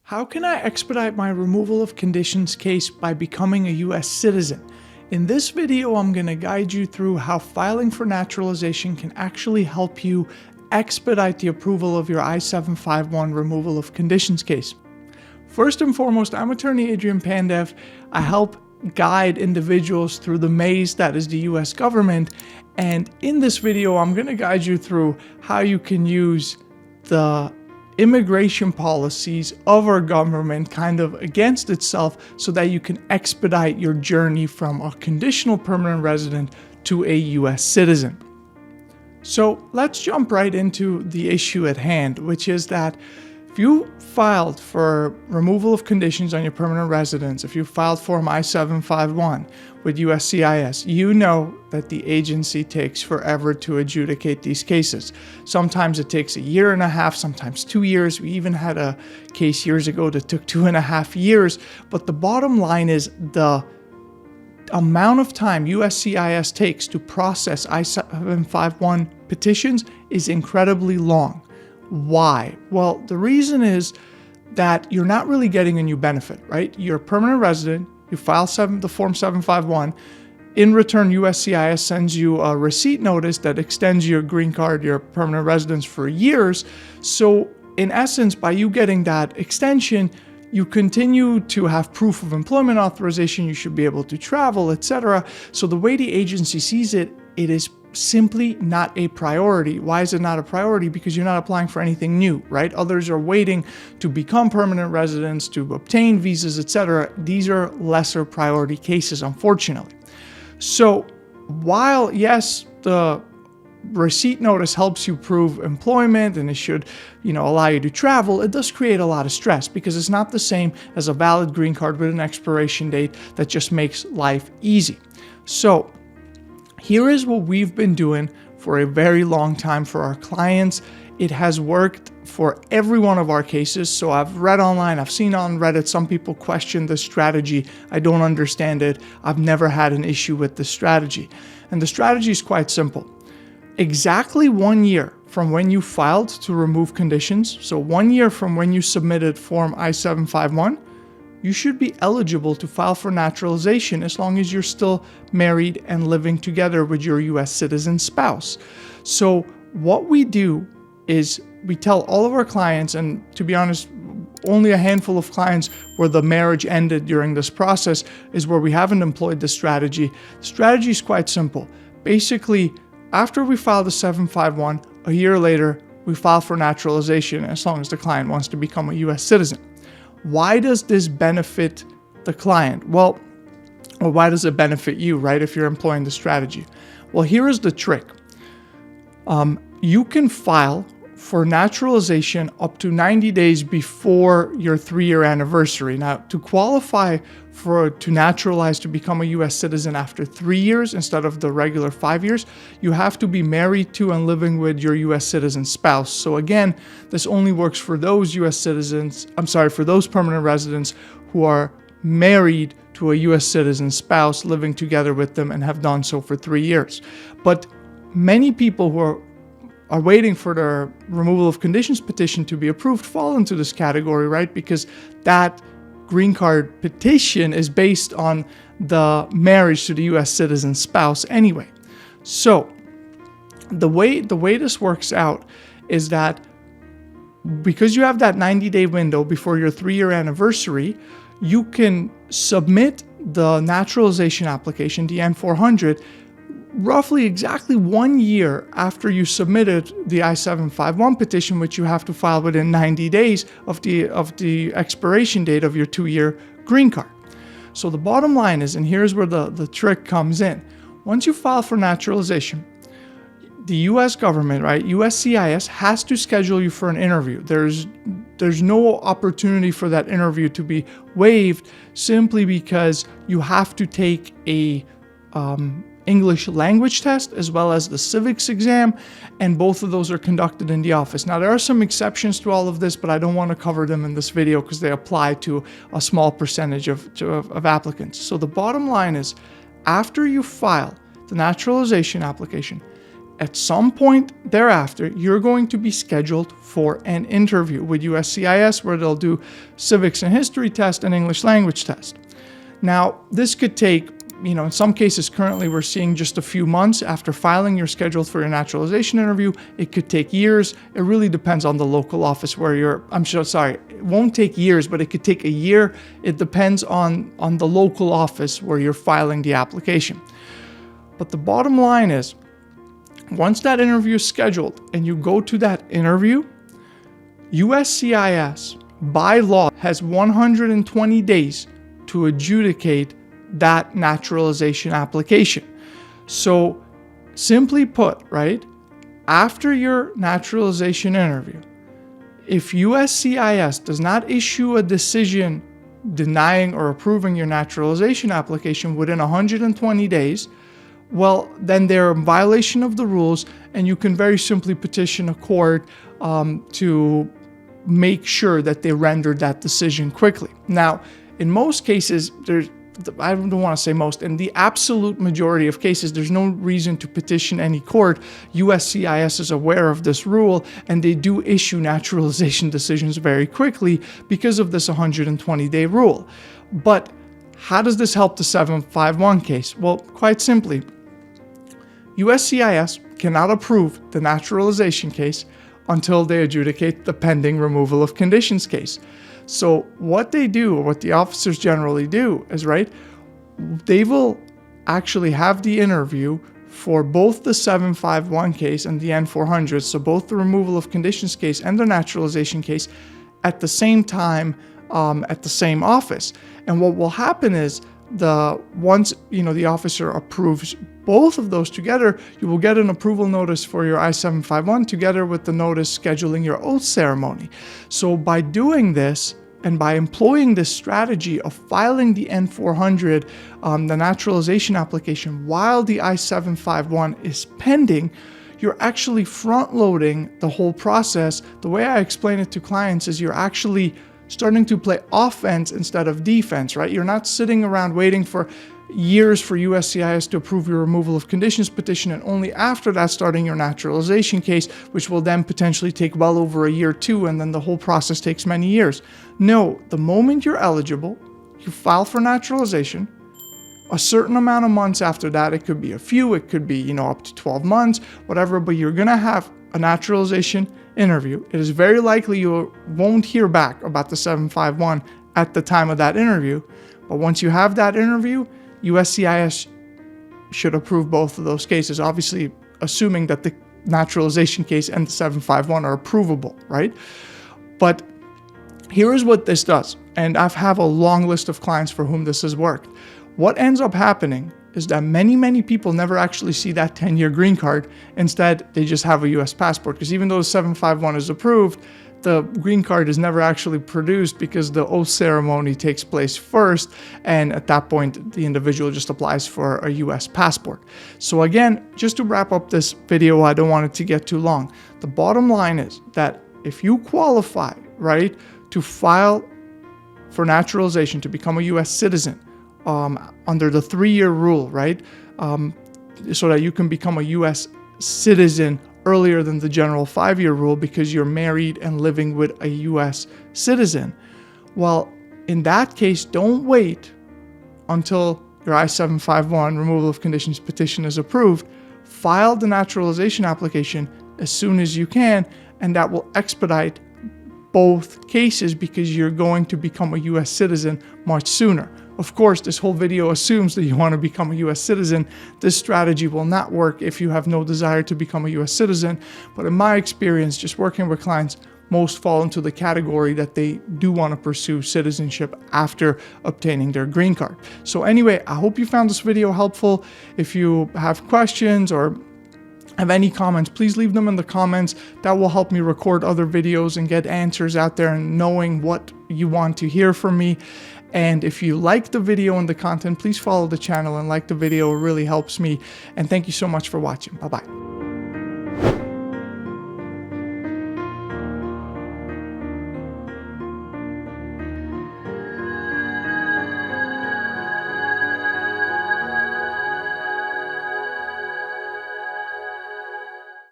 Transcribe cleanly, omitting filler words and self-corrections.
How can I expedite my removal of conditions case by becoming a US citizen? In this video, I'm going to guide you through how filing for naturalization can actually help you expedite the approval of your I-751 removal of conditions case. First and foremost, I'm attorney Adrian Pandev. I help guide individuals through the maze that is the US government. And in this video, I'm going to guide you through how you can use the immigration policies of our government kind of against itself so that you can expedite your journey from a conditional permanent resident to a US citizen. So let's jump right into the issue at hand, which is that if you filed for removal of conditions on your permanent residence, if you filed Form I-751 with USCIS, you know that the agency takes forever to adjudicate these cases. Sometimes it takes a year and a half, sometimes 2 years. We even had a case years ago that took 2.5 years. But the bottom line is the amount of time USCIS takes to process I-751 petitions is incredibly long. Why? Well, the reason is that you're not really getting a new benefit, right? You're a permanent resident, you file the Form 751, in return USCIS sends you a receipt notice that extends your green card, your permanent residence for years. So in essence, by you getting that extension, you continue to have proof of employment authorization, you should be able to travel, etc. So the way the agency sees it, it is simply not a priority. Why is it not a priority? Because you're not applying for anything new, right? Others are waiting to become permanent residents, to obtain visas, etc. These are lesser priority cases, unfortunately. So while, yes, the receipt notice helps you prove employment and it should, allow you to travel, it does create a lot of stress because it's not the same as a valid green card with an expiration date that just makes life easy. So here is what we've been doing for a very long time for our clients. It has worked for every one of our cases. So I've read online, I've seen on Reddit, some people question the strategy. I don't understand it. I've never had an issue with the strategy. And the strategy is quite simple. Exactly 1 year from when you filed to remove conditions, so 1 year from when you submitted Form I-751, you should be eligible to file for naturalization as long as you're still married and living together with your US citizen spouse. So what we do is we tell all of our clients, and to be honest, only a handful of clients where the marriage ended during this process is where we haven't employed this strategy. The strategy is quite simple. Basically, after we file the 751, a year later, we file for naturalization as long as the client wants to become a US citizen. Why does this benefit the client? Well, or why does it benefit you, right, if you're employing the strategy? Well, here is the trick. You can file for naturalization up to 90 days before your 3-year anniversary. Now, to qualify to naturalize to become a US citizen after 3 years instead of the regular 5 years, you have to be married to and living with your US citizen spouse. So again, this only works for those for those permanent residents who are married to a US citizen spouse, living together with them and have done so for 3 years. But many people who are waiting for their removal of conditions petition to be approved fall into this category, right? Because that green card petition is based on the marriage to the US citizen spouse anyway. So the way this works out is that because you have that 90-day window before your 3-year anniversary, you can submit the naturalization application, the N-400, roughly exactly 1 year after you submitted the I-751 petition, which you have to file within 90 days of the expiration date of your 2-year green card. So the bottom line is, and here's where the trick comes in. Once you file for naturalization, the US government, right, USCIS, has to schedule you for an interview. There's no opportunity for that interview to be waived simply because you have to take a English language test as well as the civics exam, and both of those are conducted in the office. Now, there are some exceptions to all of this, but I don't want to cover them in this video because they apply to a small percentage of applicants. So the bottom line is, after you file the naturalization application, at some point thereafter, you're going to be scheduled for an interview with USCIS, where they'll do civics and history test and English language test. Now, this could take, in some cases currently we're seeing just a few months after filing, you're scheduled for your naturalization interview. It could take years. It really depends on the local office where you're, it won't take years, but it could take a year. It depends on the local office where you're filing the application. But the bottom line is, once that interview is scheduled and you go to that interview, USCIS by law has 120 days to adjudicate that naturalization application. So simply put, right, after your naturalization interview, if USCIS does not issue a decision denying or approving your naturalization application within 120 days, well, then they're in violation of the rules, and you can very simply petition a court to make sure that they rendered that decision quickly. Now, in most cases, I don't want to say most, in the absolute majority of cases, there's no reason to petition any court. USCIS is aware of this rule, and they do issue naturalization decisions very quickly because of this 120-day rule. But how does this help the 751 case? Well, quite simply, USCIS cannot approve the naturalization case until they adjudicate the pending removal of conditions case. So what they do, or what the officers generally do, is, right, they will actually have the interview for both the 751 case and the N400, so both the removal of conditions case and the naturalization case, at the same time, at the same office. And what will happen is, once the officer approves both of those together, you will get an approval notice for your I-751 together with the notice scheduling your oath ceremony. So by doing this, and by employing this strategy of filing the N400, the naturalization application, while the I-751 is pending, you're actually front-loading the whole process. The way I explain it to clients is, you're actually starting to play offense instead of defense, right? You're not sitting around waiting for years for USCIS to approve your removal of conditions petition, and only after that starting your naturalization case, which will then potentially take well over a year too, and then the whole process takes many years. No, the moment you're eligible, you file for naturalization. A certain amount of months after that, it could be a few, it could be, up to 12 months, whatever, but you're gonna have a naturalization interview. It is very likely you won't hear back about the 751 at the time of that interview, but once you have that interview, USCIS should approve both of those cases, obviously assuming that the naturalization case and the 751 are approvable, right? But here is what this does, and I have a long list of clients for whom this has worked. What ends up happening is that many people never actually see that 10-year green card. Instead, they just have a US passport, because even though the 751 is approved, the green card is never actually produced because the oath ceremony takes place first, and at that point, the individual just applies for a US passport. So again, just to wrap up this video, I don't want it to get too long. The bottom line is that if you qualify, right, to file for naturalization to become a US citizen, under the 3-year rule, right, so that you can become a US citizen earlier than the general 5-year rule because you're married and living with a US citizen. Well, in that case, don't wait until your I-751 removal of conditions petition is approved. File the naturalization application as soon as you can, and that will expedite both cases because you're going to become a US citizen much sooner. Of course, this whole video assumes that you want to become a US citizen. This strategy will not work if you have no desire to become a US citizen. But in my experience, just working with clients, most fall into the category that they do want to pursue citizenship after obtaining their green card. So anyway, I hope you found this video helpful. If you have questions or have any comments, please leave them in the comments. That will help me record other videos and get answers out there and knowing what you want to hear from me. And if you like the video and the content, please follow the channel and like the video. It really helps me. And thank you so much for watching. Bye-bye.